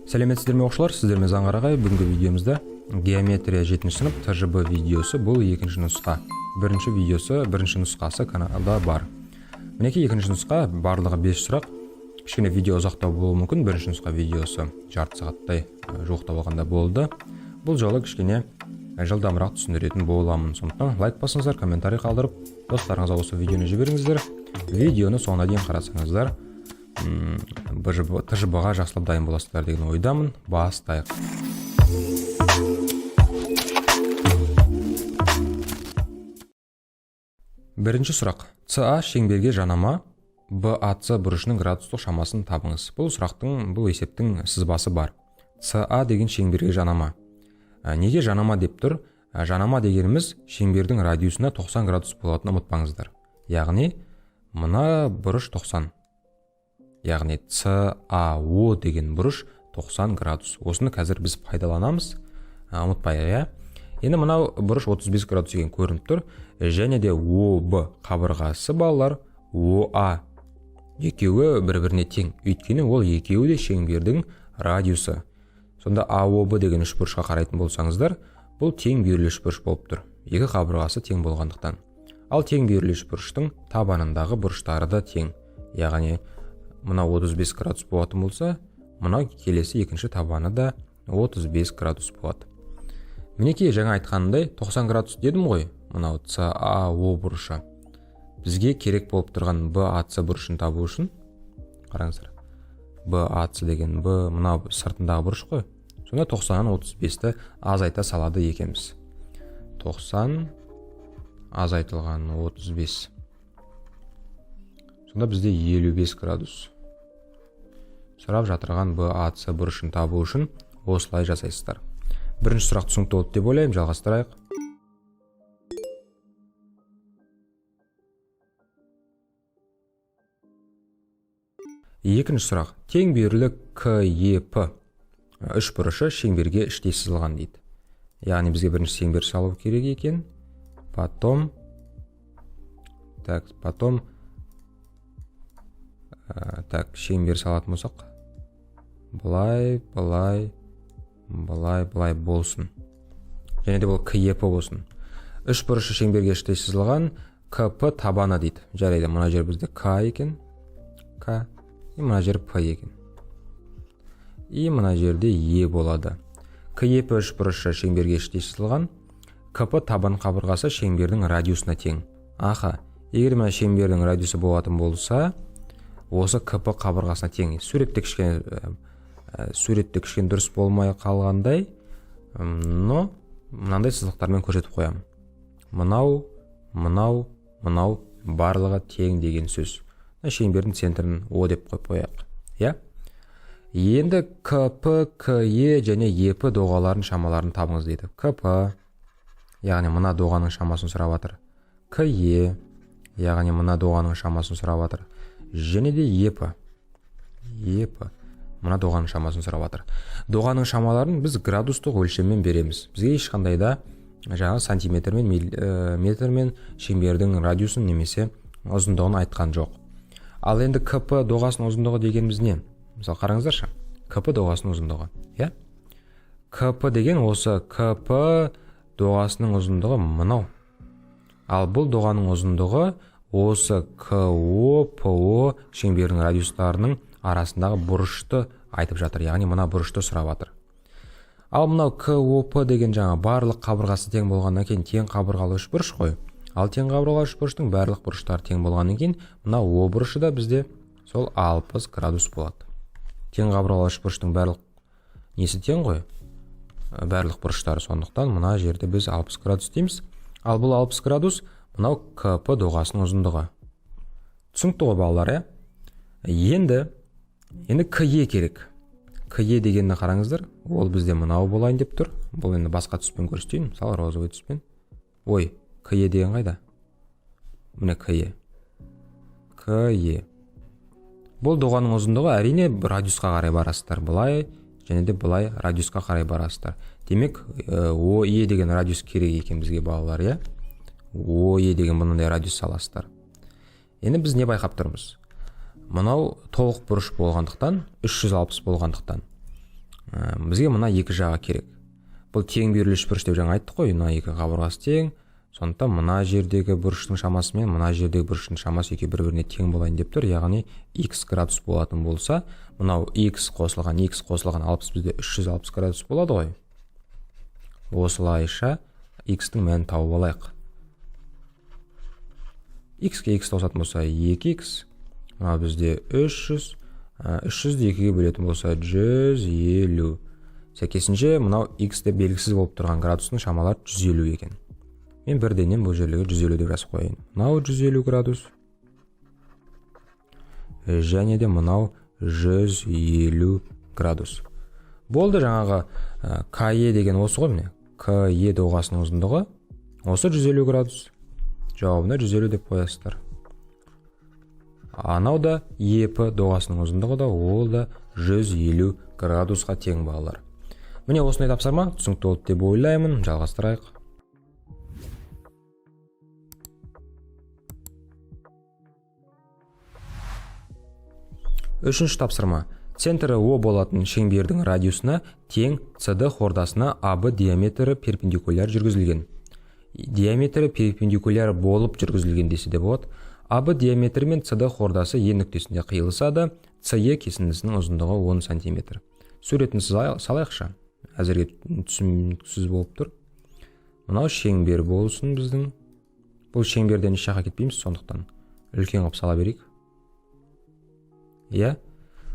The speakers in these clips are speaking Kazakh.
Сәлеметсіздер ме оқушылар, сіздермен Заңғарағай. Бүгінгі видеомызда геометрия 7 сынып ТЖБ видеосы, бұл екінші нұсқа. Бірінші нұсқасы каналда бар. Мінекей екінші нұсқа, барлығы 5 сұрақ. Кішкене видео ұзақтау болуы мүмкін. Бірінші нұсқа видеосы жарты сағаттай жуықта болғанда болды. Бұл жолы кішкене жылдамырақ түсіндіретін боламын. Сондықтан лайк басыңыздар, комментарий қалдырып, достарыңызға осы видеоны жіберіңіздер. Видеоны соңына дейін қарасаңыздар, ТЖБ-ға жақсылап дайын боласыздар деген ойдамын. Бастайық. Бірінші сұрақ. СА шеңберге жанама, БАЦ бұрышының градустық шамасын табыңыз. Бұл есептің сызбасы бар. СА деген шеңберге жанама. Неге жанама деп тұр? Жанама дегеніміз шеңбердің радиусына 90 градус болатынын ұмытпаңыздар. Яғни, мына бұрыш 90. Яғни САО деген бұрыш 90 градус. Осыны қазір біз пайдаланамыз. Ұмытпайық, енді мынау бұрыш 35 градус деген көрініп тұр. Және де ОБ қабырғасы балалар ОА екеуі бір-біріне тең. Өйткені ол екеуі де шеңбердің радиусы. Сонда АОБ деген үшбұрышқа қарайтын болсаңыздар, бұл тең бүйірлі үшбұрыш болып тұр. Екі қабырғасы тең болғандықтан. Ал тең бүйірлі үшбұрыштың табанындағы бұрыштары да тең. Яғни, мына 35 градус болатын болса, мына келесі екінші табаны да 35 градус болады. Мінекей жаңа айтқанымдай 90 градус дедім ғой, мынау САО бұрышы. Бізге керек болып тұрған БАЦ бұрышын табу үшін, қараңыздар. БАЦ деген мынау сыртындағы бұрыш қой. Сонда 90-нан 35-ті азайта салады екенбіз. 90 азайтылған 35. Сонда бізде 55 градус. Сұрап жатырған БАЦ бұрышын табу үшін осылай жасайсыздар. Бірінші сұрақ түсінікті болды деп ойлаймын, жалғастырайық. Екінші сұрақ. Тең бүйірлі КЕП үшбұрышы шеңберге іштей сызылған дейді. Яғни бізге бірінші шеңбер салу керек екен. Потом шеңбер салатын болсақ, былай болсын. Және де бұл КЕП болсын. Үшбұрышы шеңберге іштей сызылған КП табаны дейді. Жарайды, мына жер бізде К екен. К. И мына жер П екен. И мына жерде Е болады. КЕП үшбұрышы шеңберге іштей сызылған. КП табан қабырғасы шеңбердің радиусына тең. Егер мына шеңбердің радиусы болатын болса, осы КП қабырғасына тең. Суретте кішкене дұрыс болмай қалғандай, но мынандай сызықтармен көрсетіп қоямын. Мынау барлығы тең деген сөз. Шеңбердің центрін О деп қойып қояйық. Енді КП, КЕ және ЕП доғалардың шамаларын табыңыз дейді. КП, яғни мына доғаның шамасын сұрап жатыр. КЕ, яғни мына доғаның шамасын сұрап жатыр. Және де ЕП, мына доғаның шамасын сұрап жатыр. Доғаның шамаларын біз градустық өлшеммен береміз. Бізге ешқандай да жаңа сантиметрмен, метрмен шеңбердің радиусын немесе ұзындығын айтқан жоқ. Ал енді КП доғасының ұзындығы дегеніміз не? Мысалы, қараңыздаршы. КП доғасының ұзындығы. КП деген осы КП доғасының ұзындығы мынау. Ал бұл доғаның ұзындығы осы КО, ПО шеңбердің радиустарының арасындағы бұрышты айтып жатыр. Яғни мына бұрышты сұрап жатыр. Ал мынау КОП деген жаңа барлық қабырғасы тең болғаннан кейін тең қабырғалы үшбұрыш қой. Ал тең қабырғалы үшбұрыштың барлық бұрыштары тең болғаннан кейін мына О бұрышы да бізде сол 60 градус болады. Тең қабырғалы үшбұрыштың барлық несі тең ғой? Барлық бұрыштары, сондықтан мына жерде біз 60 градус дейміз. Ал бұл 60 градус мынау КП доғасының ұзындығы. Түсінікті ғой балалар, Енді КЕ керек. КЕ дегенді қараңыздар. Ол бізде мынау болайын деп тұр. Бұл енді басқа түспен көрсетейін. Мысалы, розовый түспен. КЕ деген қайда? Міне КЕ. Бұл доғаның ұзындығы әрине радиусқа қарай барасыздар. Былай және де былай радиусқа қарай барасыздар. Демек, ОЕ деген радиус керек екен бізге балалар, ОЕ деген мынандай радиус саласыздар. Енді біз не байқап тұрмыз? Мынау толық бұрыш болғандықтан, 360 болғандықтан. бізге мына екі жағы керек. Бұл тең берілу үшбұрыш деп жаңа айттық қой, мына екі қабырғасы тең. Сондықтан мына жердегі бұрыштың шамасы мен мына жердегі бұрыштың шамасы екеуі бір-біріне тең болайын деп тұр. Яғни x градус болатын болса, мынау x қосылған 60 бізде 360 градус болады ғой. Осылайша x-тің мәнін тауып алайық. X-ке x қосатын болса 2x, мынау бізде 300, 300-ді 2-ге бөлетін болса 150. Сәйкесінше мынау x-те белгісіз болып тұрған градустың шамалары 150 екен. Мен бірденен бұл жерлерге 150 деп жазып қояйын. Мынау 150 градус. Және де мынау 150 градус. Болды, жаңағы KE деген осы ғой міне. KE доғасының ұзындығы осы 150 градус. Жауабына 150 деп қоясыздар. Анау да EP доғасының ұзындығы да ол да 150 градусқа тең балалар. Міне осындай тапсырма түсінікті болды деп ойлаймын. Жалғастырайық. Үшінші тапсырма. Центрі О болатын шеңбердің радиусына тең CD хордасына AB диаметрі перпендикуляр жүргізілген. Диаметрі перпендикуляр болып жүргізілген десе де болады. AB диаметрі мен CD хордасы E нүктесінде қиылысады. CE кесіндісінің ұзындығы 10 см. Суретін салайықшы. Әзірге түсініксіз болып тұр. Мынау шеңбер болсын біздің. Бұл шеңберден еш жаққа кетпейміз, сондықтан үлкен қылып сала берейік. Иә,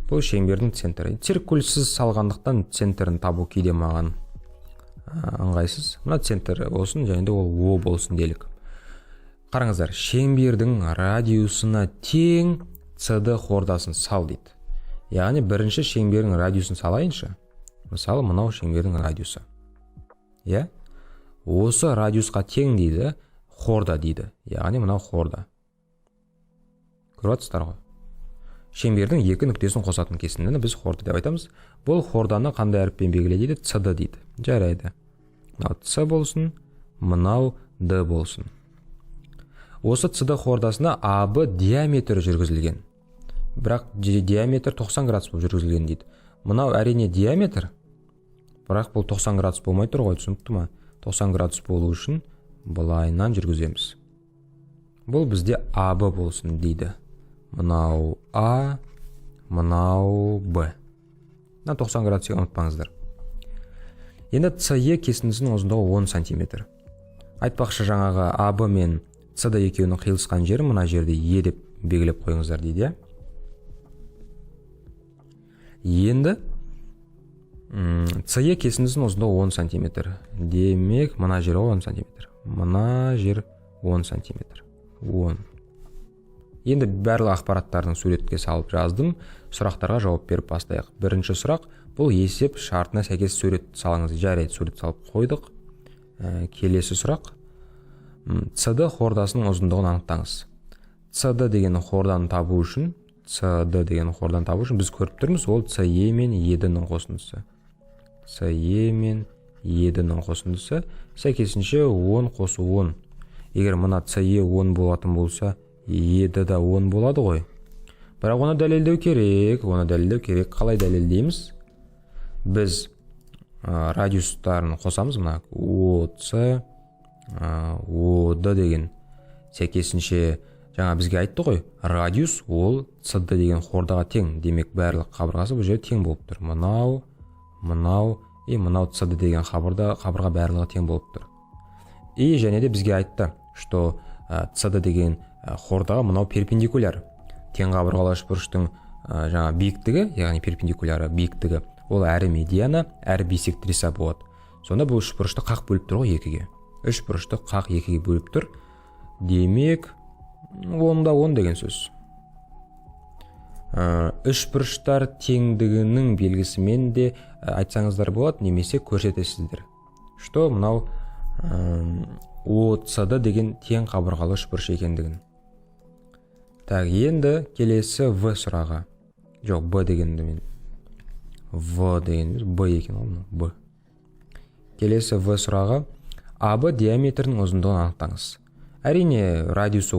бұл шеңбердің центрі. Циркульсіз салғандықтан центрін табу кейде маған ыңғайсыз. Мына центр болсын, және де ол О болсын делік. Қараңыздар, шеңбердің радиусына тең CD хордасын сал дейді. Яғни бірінші шеңбердің радиусын салайыншы. Мысалы, мынау шеңбердің радиусы. Иә? Осы радиусқа тең дейді, хорда дейді. Яғни мынау хорда. Көріп отырсыздар ғой. Шеңбердің екі нүктесін қосатын кесіндіні біз хорда деп айтамыз. Бұл хорданы қандай әріппен белгіле дейді? CD дейді. Жарайды. Мынау C болсын, мынау D болсын. Осы CD хордасына AB диаметрі жүргізілген. Бірақ диаметр 90 градус болып жүргізілген дейді. Мынау әрине диаметр, бірақ бұл 90 градус болмай тұр ғой, түсінікті ма? 90 градус болу үшін былайынан жүргіземіз. Бұл бізде AB болсын дейді. Мынау А, мынау Б. 90 градус ұмытпаңыздар. Енді CE кесіндісінің ұзындығы 10 см. Айтпақшы, жаңағы AB мен CD екеуінің қиылысқан жері мына жерде Е деп белгілеп қойыңыздар дейді. Енді CE кесіндісінің ұзындығы 10 см. Демек, мына жер 10 см. Мына жер 10 см. 10. Енді барлық ақпараттардың суретке салып жаздым. Сұрақтарға жауап беріп бастайық. Бірінші сұрақ, бұл есеп шартына сәйкес сурет салыңыз. Жарайды, сурет салып қойдық. Келесі сұрақ. CD хордасының ұзындығын анықтаңыз. CD деген хорданы табу үшін, біз көріп тұрмыз, ол CE мен E-дің қосындысы. CE мен E-дің қосындысы. Сәйкесінше 10 қосу 10. Егер мына CE 10 болатын болса, E-ді да 10 болады ғой. Бірақ оны дәлелдеу керек. Қалай дәлелдейміз? Біз радиустарын қосамыз. Мына OC, OD деген. Сәйкесінше жаңа бізге айтты ғой, радиус ол CD деген хордаға тең. Демек барлық қабырғасы бұл жерде тең болып тұр. Мынау CD деген қабырға барлығы тең болып тұр. И және де бізге айтты, что CD деген хордаға мынау перпендикуляр. Тең қабырғалы үшбұрыштың жаңа биіктігі, яғни перпендикуляры биіктігі, ол әрі медиана, әрі бисектриса болады. Сонда бұл үшбұрышты қақ бөліп тұр ғой екіге. Үшбұрышты қақ екіге бөліп тұр. Демек, 10 деген сөз. Үшбұрыштар теңдігінің белгісімен де айтсаңыздар болады, немесе көрсетесіздер. Что мынау OCD деген тең қабырғалы үшбұрыш екендігін. Так, енді келесі В сұрағы. Жоқ, Б дегенді мен. В деген, Б екен ол, Б. Келесі В сұрағы. AB диаметрінің ұзындығын анықтаңыз. Әрине, радиусы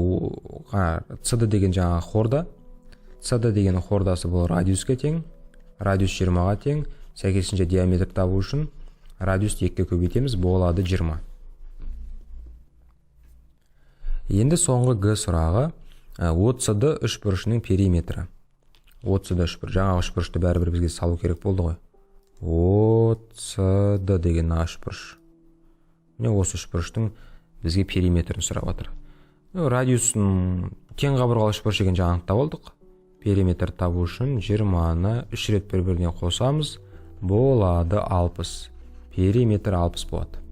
CD деген жаңа хорда. CD деген хордасы бұл радиусқа тең. Радиус 20-ға тең. Сәйкесінше диаметр табу үшін радиусты 2-ке көбейтеміз, болады 20. Енді соңғы Г сұрағы OCD үшбұрышының периметрі. OCD үшбұрыш, жаңағы үшбұрышты бәрібір бізге салу керек болды ғой. OCD деген үшбұрыш. Міне осы үшбұрыштың бізге периметрін сұрап отыр. Радиусын тең қабырғалы үшбұрыш екенін жаңа анықтап алдық. Периметр табу үшін 20-ны 3 рет бір-біріне қосамыз, болады 60. Периметр 60 болады.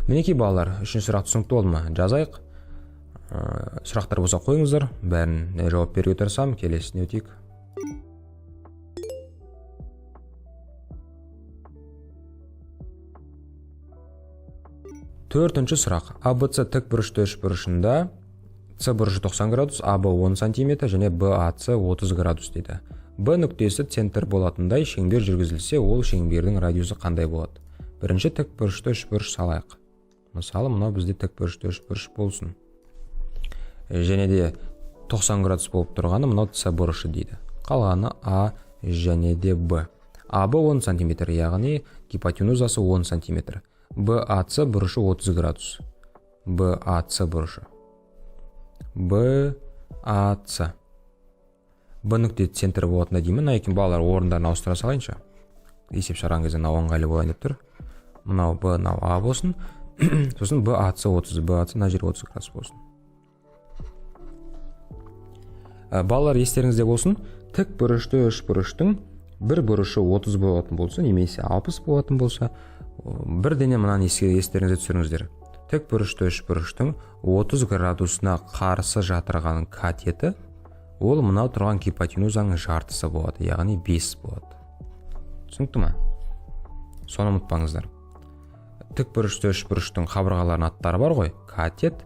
Мінекей балалар, үшінші сұрақ түсінікті болды ма? Жазайық. Сұрақтар болса қойыңыздар, бәрін жауап беруге тырысамын, келесіне өтейік. Төртінші сұрақ. ABC тікбұрышты үшбұрышында С бұрышы 90 градус, АБ 10 см және БАЦ 30 градус дейді. Б нүктесі центр болатындай шеңбер жүргізілсе, ол шеңбердің радиусы қандай болады? Бірінші тікбұрышты үшбұрыш салайық. Мысалы, мынау бізде тікбұрышты үшбұрыш болсын. Және де 90 градус болып тұрғаны мынау С бұрышы дейді. Қалғаны А және де Б. АБ 10 см, яғни гипотенузасы 10 см. БАЦ бұрышы 30 градус. БАЦ бұрышы. БАЦ. Б нүкте центр болатында деймін. Найкин балалар орындарын ауыстыра салайыншы. Есеп шараған кезде мынау оңғайлы болайын деп тұр. Мынау Б, мынау А болсын. Сосын БАЦ 30, БАЦ мына жер 30 градус болсын. Балалар естеріңізде болсын, тік бұрышты үшбұрыштың бір бұрышы 30 болатын болса, немесе 60 болатын болса, бірдене мынаны естеріңізде түсіріңіздер. Тік бұрышты үшбұрыштың 30 градусына қарсы жатырған катеті, ол мынау тұрған гипотенузаның жартысы болады, яғни 5 болады. Түсінікті ма? Соны ұмытпаңыздар. Тік бұрышты үшбұрыштың қабырғаларының аттары бар ғой, катет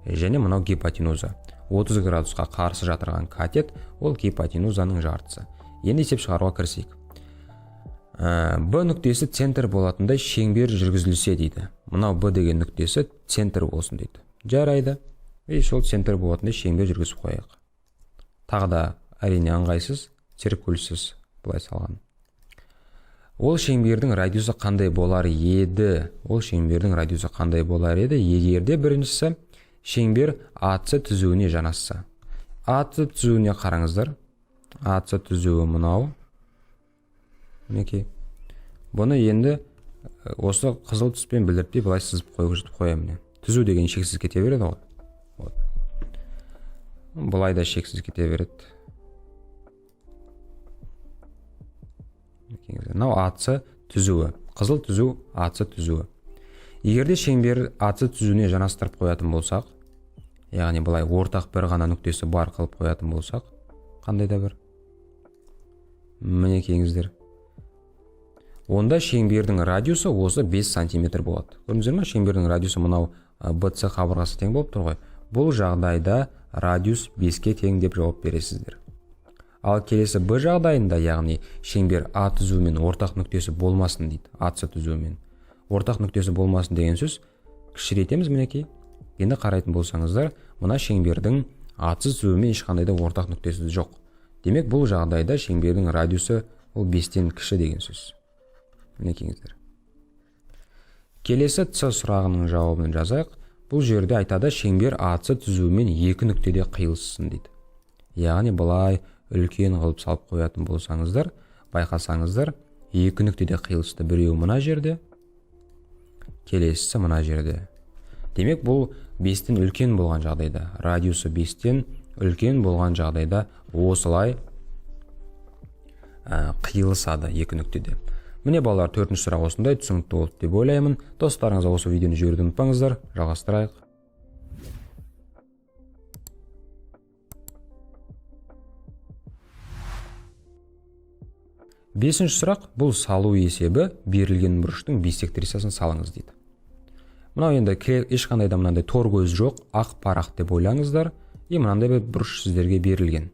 және мынау гипотенуза. 30 градусқа қарсы жатырған катет, ол гипотенузаның жартысы. Енді есеп шығаруға кірісейік. Б нүктесі центр болатындай шеңбер жүргізілсе дейді. Мынау Б деген нүктесі центр болсын дейді. Жарайды. Сол центр болатындай шеңбер жүргізіп қояйық. Тағы да әрине ыңғайсыз, циркульсіз былай салған. Ол шеңбердің радиусы қандай болар еді? Ол шеңбердің радиусы қандай болар еді? Егерде біріншісі шеңбер АЦ түзуіне жанасса. АЦ түзуіне қараңыздар. АЦ түзуі мынау. Мінекей. Бұны енді осы қызыл түспен білдіртпей былай сызып қоямын. Түзу деген шексіз кете береді ғой. Бұлай да шексіз кете береді. Мынау АЦ түзуі. Қызыл түзу АЦ түзуі. Егерде шеңбер АЦ түзуіне жанастырып қоятын болсақ, яғни бұлай ортақ бір ғана нүктесі бар қылып қоятын болсақ, қандай да бір. Мінекейіңіздер. Онда шеңбердің радиусы осы 5 см болады. Көрдіңіздер ме? Шеңбердің радиусы мынау BC қабырғасы тең болып тұр ғой. Бұл жағдайда радиус 5-ке тең деп жауап бересіздер. Ал келесі Б жағдайында, яғни шеңбер А түзуімен ортақ нүктесі болмасын дейді. АЦ түзуімен. Ортақ нүктесі болмасын деген сөз кішірейтеміз мінекей. Енді қарайтын болсаңыздар, мына шеңбердің АЦ түзуімен ешқандай да ортақ нүктесі жоқ. Демек бұл жағдайда шеңбердің радиусы ол 5-тен кіші деген сөз. Мінекейіңіздер. Келесі С сұрағының жауабын жазайық. Бұл жерде айтады шеңбер АЦ түзуімен екі нүктеде қиылыссын дейді. Яғни былай үлкен қылып салып қоятын болсаңыздар, байқасаңыздар, екі нүктеде қиылысты, біреуі мына жерде, келесісі мына жерде. Демек бұл 5-тен үлкен болған жағдайда, радиусы 5-тен үлкен болған жағдайда осылай қиылысады екі нүктеде. Міне балалар, 4-ші сұрақ осындай түсінікті болды деп ойлаймын. Достарыңызға осы видеоны жіберуді ұмытпаңыздар. Жалғастырайық. 5-ші сұрақ, бұл салу есебі берілген бұрыштың биссектрисасын салыңыз дейді. Мынау енді ешқандай да мынандай тор көз жоқ, ақ парақ деп ойлаңыздар. Мынандай бір бұрыш сіздерге берілген.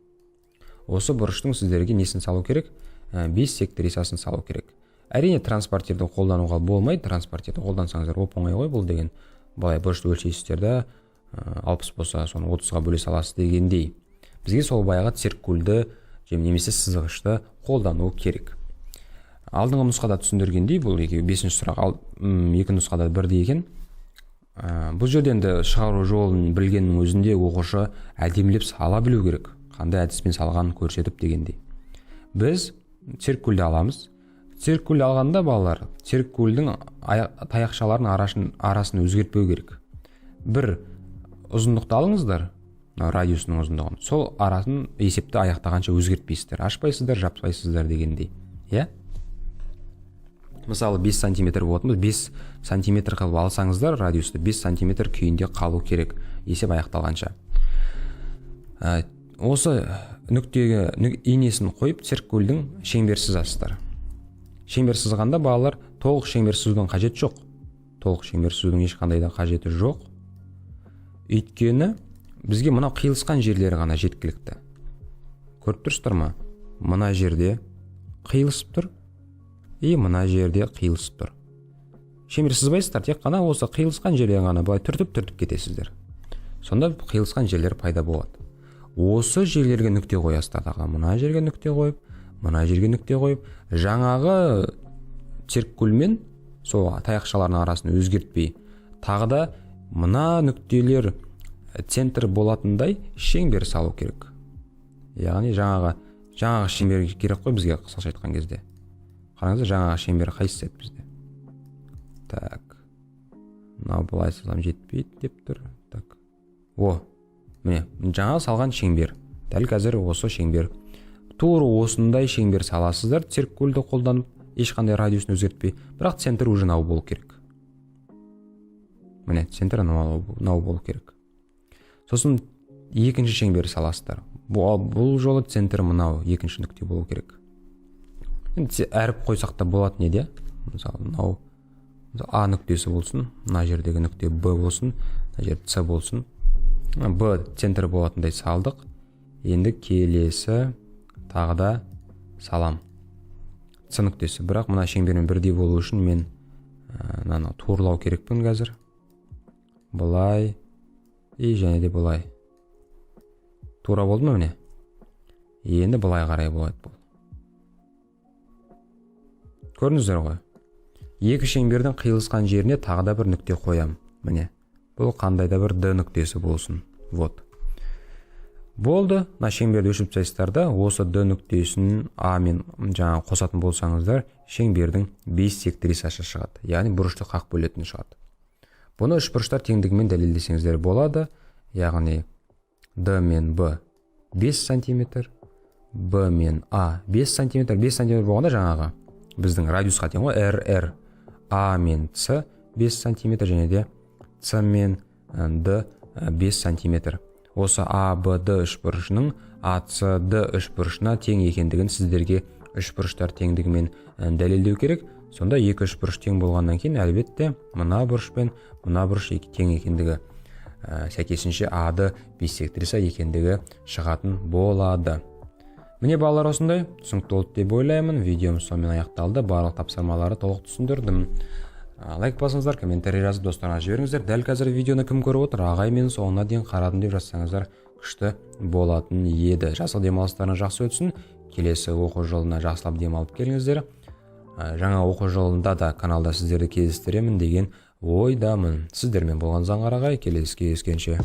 Осы бұрыштың сіздерге несін салу керек? Биссектрисасын салу керек. Әрине транспортерді қолдануға болмайды. Транспортерді қолдансаңыздар оп-оңай ғой, бұл деген былай бұрышты өлшейсіздерді 60 болса, соны 30-ға бөле саласыз дегендей. Бізге сол баяғы циркульді немесе сызғышты қолдану керек. Алдыңғы нұсқада түсіндіргендей, бұл 5-ші сұрақ екі нұсқада бірдей екен. Бұл жерде енді шығару жолын білгеннің өзінде оқушы әдемілеп сала білу керек. Қандай әдіспен салғанын көрсетіп дегендей. Біз циркульді аламыз. Циркуль алғанда балалар, циркульдің таяқшаларының арасын өзгертпеу керек. Бір ұзындықты алыңыздар, радиусының ұзындығын. Сол арасын есепті аяқтағанша өзгертпейсіздер. Ашпайсыздар, жаппайсыздар дегендей. Иә? Мысалы 5 сантиметр болатын, 5 сантиметр қылып алсаңыздар, радиусты 5 сантиметр күйінде қалу керек, есеп аяқталғанша. Осы нүктеге инесін қойып, циркульдің шеңбер сызасыздар. Шеңбер сызғанда балалар толық шеңбер сызудың қажет жоқ. Толық шеңбер сызудың ешқандай да қажеті жоқ. Өйткені бізге мына қиылысқан жерлері ғана жеткілікті. Көріп тұрсыздар ма? Мына жерде қиылысып тұр. Мына жерде қиылысып тұр. Шеңбер сызбайсыздар, тек қана осы қиылысқан жерден ғана былай түртіп кетесіздер. Сонда қиылысқан жерлер пайда болады. Осы жерлерге нүкте қоясыздар. Мына жерге нүкте қойып, мына жерге нүкте қойып, жаңағы циркульмен сол таяқшалардың арасын өзгертпей, тағы да мына нүктелер центр болатындай шеңбер салу керек. Яғни жаңағы шеңбер керек қой бізге, қысқаша айтқан кезде. Қараңыздар, жаңағы шеңбер қайсысы еді бізде? Так. Мынау былай салсам жетпейді деп тұр. Так. Міне, жаңа салған шеңбер. Дәл қазір осы шеңбер. Тура осындай шеңбер саласыздар, циркульді қолданып, ешқандай радиусын өзгертпей, бірақ центр уже мынау болу керек. Міне, центр мынау болу керек. Сосын екінші шеңбер саласыздар. Бұл жолы центр мынау екінші нүкте болу керек. Әріп қойсақ та болады не де? Мысалы, мынау А нүктесі болсын, мына жердегі нүкте Б болсын, мына жерде С болсын. Б центр болатындай салдық. Енді келесі тағы да салам. С нүктесі. Бірақ мына шеңбермен бірдей болу үшін мен мынаны турлау керекпін қазір. Бұлай және де бұлай. Тура болды ма міне? Енді бұлай қарай болады бұл. Көрдіңіздер ғой? Екі шеңбердің қиылысқан жеріне тағы да бір нүкте қоям. Міне. Бұл қандай да бір Д нүктесі болсын. Вот. Болды. Мына шеңберді өлшеп тастайсыздар да, осы Д нүктесін А мен жаңа қосатын болсаңыздар, шеңбердің биссектрисасы шығады. Яғни бұрышты қақ бөлетін шығады. Бұны үшбұрыштар теңдігімен дәлелдесеңіздер болады. Яғни Д мен Б 5 сантиметр, Б мен А 5 сантиметр. 5 сантиметр болғанда жаңағы біздің радиусқа тең ғой, РР. А мен С 5 сантиметр және де С мен Д 5 сантиметр. Осы А, Б, Д үшбұрышының АС, Д үшбұрышына тең екендігін сіздерге үшбұрыштар теңдігімен дәлелдеу керек. Сонда екі үшбұрыш тең болғаннан кейін әлбетте мына бұрыш пен мына бұрыш тең екендігі, сәйкесінше АД биссектриса екендігі шығатын болады. Міне балалар, осындай түсінікті болды деп ойлаймын. Видеом сонымен аяқталды. Барлық тапсырмалары толық түсіндірдім. Лайк басыңыздар, комментарий жазып достарыңызға жіберіңіздер. Дәл қазір видеоны кім көріп отыр? Ағай, мен соңына дейін қарадым деп жазсаңыздар күшті болатын еді. Жазғы демалыстарыңыз жақсы өтсін. Келесі оқу жылына жақсылап демалып келіңіздер. Жаңа оқу жылында да каналда сіздерді кездестіремін деген ойдамын. Сіздермен болған Заңғар ағай, келесі кездескенше.